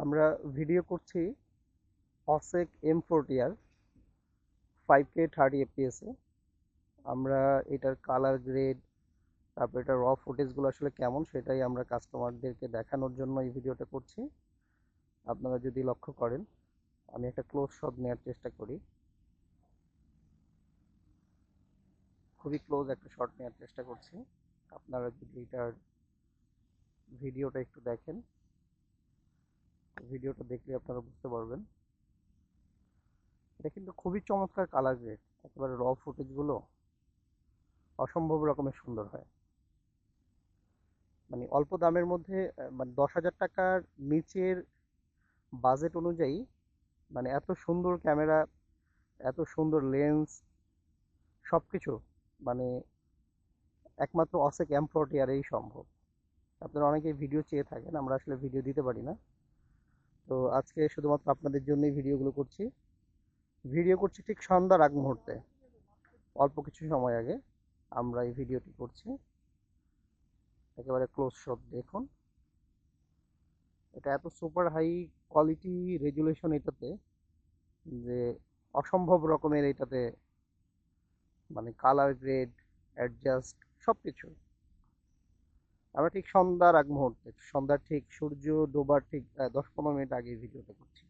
আমরা ভিডিও করছি অসেক M40R 5K 30 fps এ। আমরা এটার কালার গ্রেড, তারপর এটা র ফুটেজগুলো আসলে কেমন সেটাই আমরা কাস্টমারদেরকে দেখানোর জন্য এই ভিডিওটা করছি। আপনারা যদি লক্ষ্য করেন, আমি একটা ক্লোজ শট নেওয়ার চেষ্টা করি, খুবই ক্লোজ একটা শট নেওয়ার চেষ্টা করছি। আপনারা যদি এটার ভিডিওটা একটু দেখেন, ভিডিওটা দেখলে আপনারা বুঝতে পারবেন এটা কিন্তু খুবই চমৎকার কালার গ্রেড। একেবারে র ফুটেজগুলো অসম্ভব রকমের সুন্দর হয়। মানে অল্প দামের মধ্যে, মানে 10,000 টাকার নিচের বাজেট অনুযায়ী, মানে এত সুন্দর ক্যামেরা, এত সুন্দর লেন্স, সবকিছু মানে একমাত্র অসেক M40R এই সম্ভব। আপনারা অনেকেই ভিডিও চেয়ে থাকেন, আমরা আসলে ভিডিও দিতে পারি না। তো আজকে শুধুমাত্র আপনাদের জন্যই ভিডিও করছি ঠিক সন্ধ্যার আগ মুহূর্তে, অল্প কিছু সময় আগে আমরা এই ভিডিওটি করছি। একেবারে ক্লোজ শট দেখুন, এটা এত সুপার হাই কোয়ালিটি রেজুলেশন এটাতে, যে অসম্ভব রকমের এটাতে মানে কালার গ্রেড, অ্যাডজাস্ট সব কিছু। আমরা ঠিক সন্ধ্যার আগ মুহূর্তে, সন্ধ্যার ঠিক সূর্য ডোবার ঠিক 10-15 মিনিট আগে ভিডিওটা করছি।